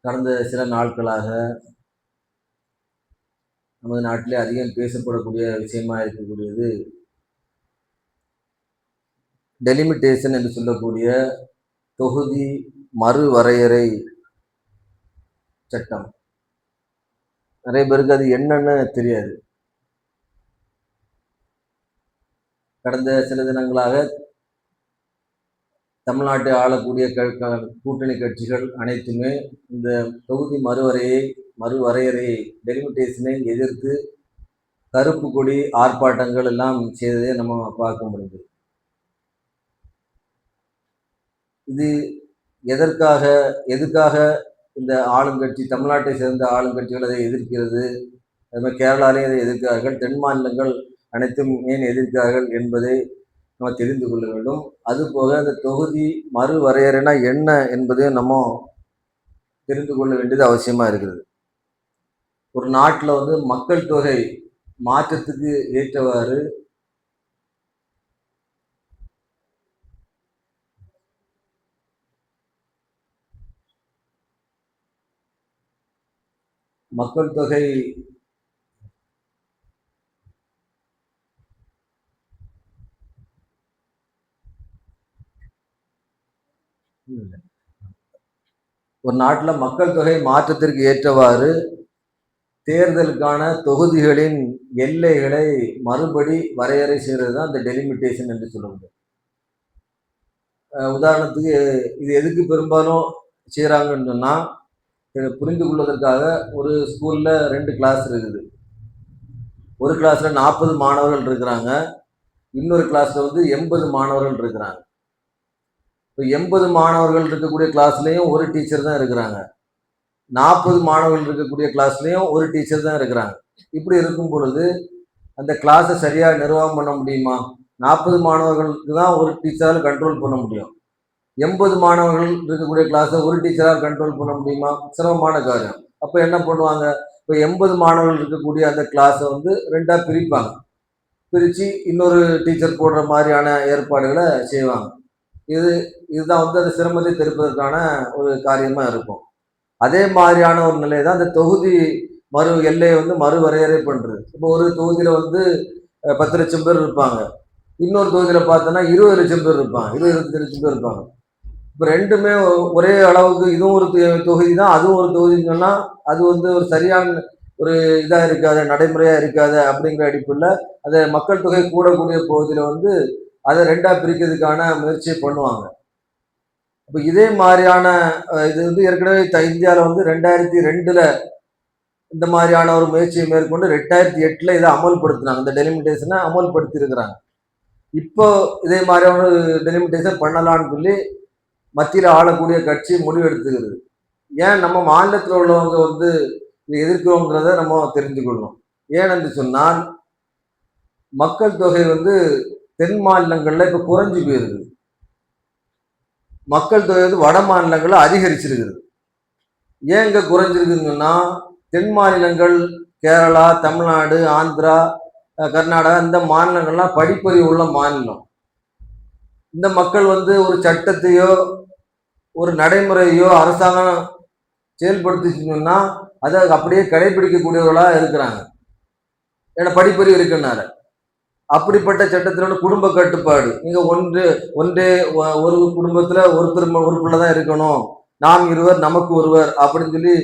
கடந்த சில நாட்களாக நமது நாட்டிலே அதிகம் பேசப்படக்கூடிய விஷயமா இருக்கக்கூடியது டெலிமிட்டேஷன் என்று சொல்லக்கூடிய தொகுதி மறுவரையறை சட்டம். நிறைய பேருக்கு அது என்னன்னு தெரியாது. கடந்த சில தினங்களாக தமிழ்நாட்டை ஆளக்கூடிய கூட்டணி கட்சிகள் அனைத்துமே இந்த தொகுதி மறுவரையறையை டெலிமிட்டேஷனை எதிர்த்து கருப்பு கொடி ஆர்ப்பாட்டங்கள் எல்லாம் செய்ததை நம்ம பார்க்க முடியுது. இது எதுக்காக இந்த ஆளுங்கட்சி, தமிழ்நாட்டை சேர்ந்த ஆளுங்கட்சிகள் அதை எதிர்க்கிறது, அது மாதிரி கேரளாலையும் அதை எதிர்க்கிறார்கள், தென் மாநிலங்கள் அனைத்தும் ஏன் எதிர்க்கிறார்கள் என்பதை நம்ம தெரிந்து கொள்ள வேண்டும். அதுபோக அந்த தொகுதி மறுவரையறைனா என்ன என்பதையும் நம்ம தெரிந்து கொள்ள வேண்டியது அவசியமா இருக்கிறது. ஒரு நாட்டில் மக்கள் தொகை மாற்றத்துக்கு ஏற்றவாறு மக்கள் தொகை ஒரு நாட்டில் மக்கள் தொகை மாற்றத்திற்கு ஏற்றவாறு தேர்தலுக்கான தொகுதிகளின் எல்லைகளை மறுபடி வரையறை செய்கிறது தான் இந்த டெலிமிட்டேஷன் என்று சொல்லுவது. உதாரணத்துக்கு இது எதுக்கு பெரும்பாலும் செய்கிறாங்கன்னு சொன்னால், புரிந்து கொள்வதற்காக ஒரு ஸ்கூலில் 2 கிளாஸ் இருக்குது. ஒரு கிளாஸில் 40 மாணவர்கள் இருக்கிறாங்க, இன்னொரு கிளாஸில் 80 மாணவர்கள் இருக்கிறாங்க. இப்போ 80 மாணவர்கள் இருக்கக்கூடிய கிளாஸ்லேயும் ஒரு டீச்சர் தான் இருக்கிறாங்க, 40 மாணவர்கள் இருக்கக்கூடிய கிளாஸ்லேயும் ஒரு டீச்சர் தான் இருக்கிறாங்க. இப்படி இருக்கும் பொழுது அந்த கிளாஸை சரியாக நிர்வாகம் பண்ண முடியுமா? 40 மாணவர்களுக்கு தான் ஒரு டீச்சரால் கண்ட்ரோல் பண்ண முடியும். 80 மாணவர்கள் இருக்கக்கூடிய கிளாஸை ஒரு டீச்சரால் கண்ட்ரோல் பண்ண முடியுமா? சிரமமான காரியம். அப்போ என்ன பண்ணுவாங்க? இப்போ 80 மாணவர்கள் இருக்கக்கூடிய அந்த கிளாஸை 2ஆக பிரிப்பாங்க. பிரித்து இன்னொரு டீச்சர் போடுற மாதிரியான ஏற்பாடுகளை செய்வாங்க. இதுதான் அந்த சிரமத்தை தடுப்பதற்கான ஒரு காரியமாக இருக்கும். அதே மாதிரியான ஒரு நிலை தான் இந்த தொகுதி எல்லையை மறுவரையறை பண்ணுறது. இப்போ ஒரு தொகுதியில் 10 லட்சம் பேர் இருப்பாங்க, இன்னொரு தொகுதியில் பார்த்தோன்னா 20 லட்சம் பேர் இருப்பாங்க, 25 லட்சம் பேர் இருப்பாங்க. இப்போ ரெண்டுமே ஒரே அளவுக்கு, இதுவும் ஒரு தொகுதி தான், அதுவும் ஒரு தொகுதின்னு சொன்னால் அது ஒரு சரியான ஒரு இதாக இருக்காது, நடைமுறையாக இருக்காது. அப்படிங்கிற அடிப்படையில் அதை மக்கள் தொகை கூடக்கூடிய பகுதியில் அதை 2ஆக பிரிக்கிறதுக்கான முயற்சியை பண்ணுவாங்க. இப்போ இதே மாதிரியான இது ஏற்கனவே இந்தியாவில் 2002 இந்த மாதிரியான ஒரு முயற்சியை மேற்கொண்டு 2008 இதை அமல்படுத்தினாங்க. இந்த டெலிமிட்டேஷனை அமல்படுத்தி இருக்கிறாங்க. இப்போ இதே மாதிரியான ஒரு டெலிமிட்டேஷன் பண்ணலான்னு சொல்லி மத்தியில் ஆளக்கூடிய கட்சி முடிவு எடுத்துக்கிறது. ஏன் நம்ம மாநிலத்தில் உள்ளவங்க எதிர்க்கிறோங்கிறத நம்ம தெரிஞ்சுக்கொள்ளணும். ஏனென்று சொன்னால், மக்கள் தொகை தென் மாநிலங்களில் இப்போ குறைஞ்சி போயிருக்குது, மக்கள் தொகை வட மாநிலங்களில் அதிகரிச்சிருக்குது. ஏன் இங்கே குறைஞ்சிருக்குன்னு சொன்னால், தென் மாநிலங்கள் கேரளா, தமிழ்நாடு, ஆந்திரா, கர்நாடகா இந்த மாநிலங்கள்லாம் படிப்பறிவு உள்ள மாநிலம். இந்த மக்கள் ஒரு சட்டத்தையோ ஒரு நடைமுறையோ அரசாங்கம் செயல்படுத்திச்சுன்னா அதை அப்படியே கடைபிடிக்கக்கூடியவர்களாக இருக்கிறாங்க. ஏன்னா படிப்பறிவு இருக்குன்னால. அப்படிப்பட்ட சட்டத்தினோட குடும்ப கட்டுப்பாடு, நீங்கள் ஒன்றே ஒரு குடும்பத்தில் ஒரு பிள்ளை தான் இருக்கணும், நாம் இருவர் நமக்கு ஒருவர் அப்படின்னு சொல்லி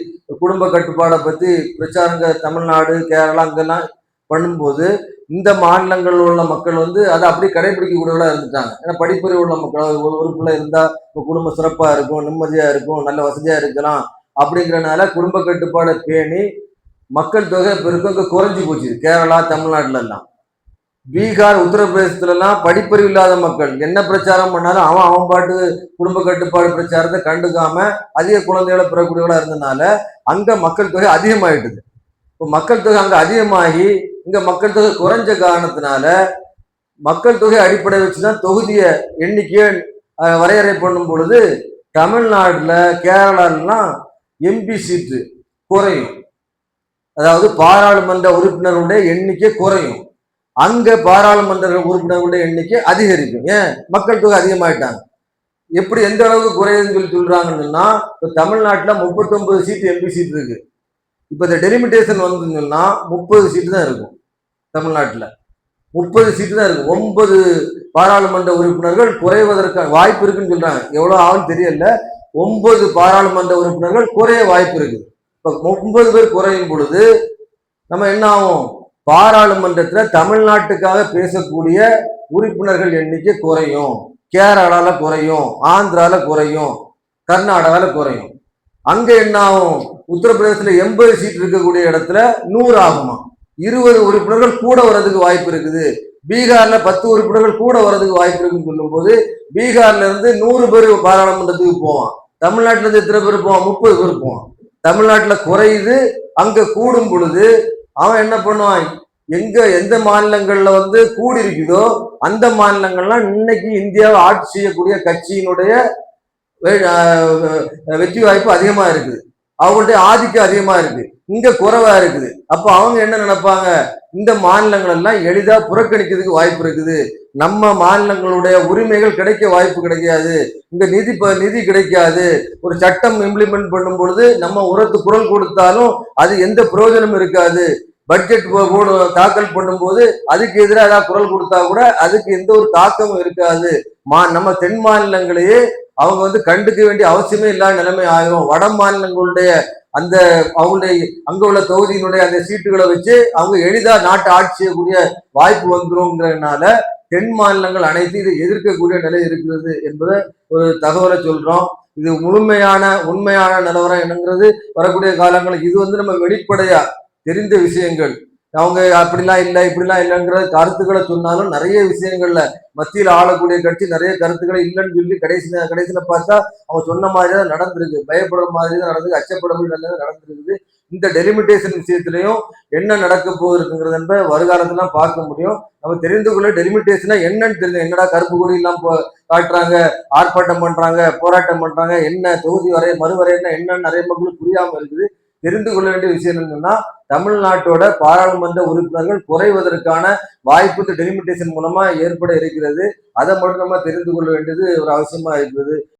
குடும்ப கட்டுப்பாடை பற்றி பிரச்சாரங்க தமிழ்நாடு, கேரளா அங்கெல்லாம் பண்ணும்போது இந்த மாநிலங்களில் உள்ள மக்கள் அதை அப்படியே கடைபிடிக்கக்கூடியவர்களாக இருந்துட்டாங்க. ஏன்னா படிப்பறிவு உள்ள மக்கள், ஒரு பிள்ளை இருந்தால் இப்போ குடும்பம் சிறப்பாக இருக்கும், நிம்மதியாக இருக்கும், நல்ல வசதியாக இருக்கலாம் அப்படிங்கிறனால குடும்ப கட்டுப்பாடை பேணி மக்கள் தொகை பெருக்கம் குறைஞ்சி போச்சு. கேரளா, தமிழ்நாட்டுல எல்லாம். பீகார், உத்தரப்பிரதேசத்துலலாம் படிப்பறிவு இல்லாத மக்கள் என்ன பிரச்சாரம் பண்ணாலும் அவன் பாட்டு குடும்ப கட்டுப்பாடு பிரச்சாரத்தை கண்டுக்காம அதிக குழந்தைகளை பெறக்கூடியவர்களா இருந்ததுனால அங்க மக்கள் தொகை அதிகமாயிட்டுது. இப்போ மக்கள் தொகை அங்க அதிகமாகி இங்க மக்கள் தொகை குறைஞ்ச காரணத்தினால மக்கள் தொகை அடிப்படை வச்சுதான் தொகுதிய எண்ணிக்கையை வரையறை பண்ணும் பொழுது தமிழ்நாடுல, கேரளாலாம் எம்பி சீட்டு குறையும், அதாவது பாராளுமன்ற உறுப்பினர்களுடைய எண்ணிக்கை குறையும். அங்க பாராளுமன்ற உறுப்பினர்களுடைய எண்ணிக்கை அதிகரிக்கும். ஏன்? மக்கள் தொகை அதிகமாயிட்டாங்க. எப்படி எந்த அளவுக்கு குறையுதுன்னு சொல்லி சொல்றாங்கன்னா, இப்ப தமிழ்நாட்டுல 39 சீட் எம்பி சீட் இருக்கு. இப்ப இந்த டெலிமிட்டேஷன் வந்துங்கன்னா 30 சீட்டு தான் இருக்கும் தமிழ்நாட்டுல. 30 சீட்டு தான் இருக்கு. 9 பாராளுமன்ற உறுப்பினர்கள் குறைவதற்கான வாய்ப்பு இருக்குன்னு சொல்றாங்க. எவ்வளவு ஆகும் தெரியல. 9 பாராளுமன்ற உறுப்பினர்கள் குறைய வாய்ப்பு இருக்கு. இப்ப 9 பேர் குறையும் பொழுது நம்ம என்ன ஆகும்? பாராளுமன்றத்துல தமிழ்நாட்டுக்காக பேசக்கூடிய உறுப்பினர்கள் எண்ணிக்கை குறையும். கேரளால குறையும், ஆந்திரால குறையும், கர்நாடகால குறையும். அங்க என்ன ஆகும்? உத்தரப்பிரதேசத்துல 80 சீட் இருக்கக்கூடிய இடத்துல 100 ஆகுமா? 20 உறுப்பினர்கள் கூட வர்றதுக்கு வாய்ப்பு இருக்குது. பீகார்ல 10 உறுப்பினர்கள் கூட வர்றதுக்கு வாய்ப்பு இருக்குன்னு சொல்லும் போது பீகார்ல இருந்து 100 பேர் பாராளுமன்றத்துக்கு போவான். தமிழ்நாட்டுல இருந்து எத்தனை பேர் போவான்? 30 பேர் போவான். தமிழ்நாட்டுல குறையுது, அங்க கூடும் பொழுது அவன் என்ன பண்ணுவான்? எந்த மாநிலங்கள்ல கூடி இருக்குதோ அந்த மாநிலங்கள்லாம் இன்னைக்கு இந்தியாவை ஆட்சி செய்யக்கூடிய கட்சியினுடைய வெற்றி வாய்ப்பு அதிகமா இருக்குது. அவங்களுடைய ஆதிக்கம் அதிகமா இருக்கு. இங்க குறைவா இருக்குது. அப்ப அவங்க என்ன நினைப்பாங்க? இந்த மாநிலங்கள் எல்லாம் எளிதா புறக்கணிக்கிறதுக்கு வாய்ப்பு இருக்குது. நம்ம மாநிலங்களுடைய உரிமைகள் கிடைக்க வாய்ப்பு கிடைக்காது. இங்க நிதி கிடைக்காது. ஒரு சட்டம் இம்ப்ளிமெண்ட் பண்ணும் பொழுது நம்ம உரத்து குரல் கொடுத்தாலும் அது எந்த பிரயோஜனமும் இருக்காது. பட்ஜெட் போர்டு தாக்கல் பண்ணும்போது அதுக்கு எதிராக ஏதாவது குரல் கொடுத்தா கூட அதுக்கு எந்த ஒரு தாக்கமும் இருக்காது. நம்ம தென் மாநிலங்களையே அவங்க கண்டுக்க வேண்டிய அவசியமே இல்லாத நிலைமை ஆயிரும். வட மாநிலங்களுடைய அந்த அவங்களுடைய அங்க உள்ள தொகுதியினுடைய அந்த சீட்டுகளை வச்சு அவங்க எளிதா நாட்டை ஆட்சி செய்யக்கூடிய வாய்ப்பு வந்துரும்ங்கிறதுனால தென் மாநிலங்கள் அனைத்து இதை எதிர்க்கக்கூடிய நிலை இருக்கிறது என்பதை ஒரு தகவலை சொல்றோம். இது முழுமையான உண்மையான நிலவரம் என்னங்கிறது வரக்கூடிய காலங்களுக்கு இது நம்ம வெளிப்படையா தெரிந்த விஷயங்கள். அவங்க அப்படிலாம் இல்லை இப்படிலாம் இல்லைங்கிற கருத்துக்களை சொன்னாலும் நிறைய விஷயங்கள்ல மத்தியில் ஆளக்கூடிய கட்சி நிறைய கருத்துக்களை இல்லைன்னு சொல்லி கடைசியில பார்த்தா அவங்க சொன்ன மாதிரி தான் நடந்திருக்கு. பயப்படுற மாதிரி தான் நடந்திருக்கு, அச்சப்பட நடந்திருக்குது. இந்த டெலிமிட்டேஷன் விஷயத்திலையும் என்ன நடக்க போகுதுங்கிறது என்பதை வருகாலத்துல பார்க்க முடியும். நம்ம தெரிந்து கொள்ள டெலிமிட்டேஷனா என்னன்னு தெரிஞ்சு என்னடா கருப்பு கொடி எல்லாம் காட்டுறாங்க, ஆர்ப்பாட்டம் பண்றாங்க, போராட்டம் பண்றாங்க, என்ன தொகுதி வரை மறுவரைன்னா என்னன்னு நிறைய மக்களுக்கு புரியாம இருக்குது. தெரிந்து கொள்ள வேண்டிய விஷயம் என்னன்னா தமிழ்நாட்டோட பாராளுமன்ற உறுப்பினர்கள் குறைவதற்கான வாய்ப்பு இந்த டெலிமிட்டேஷன் மூலமா ஏற்பட இருக்கிறது. அதை மட்டும் நம்ம தெரிந்து கொள்ள வேண்டியது ஒரு அவசியமா இருக்கிறது.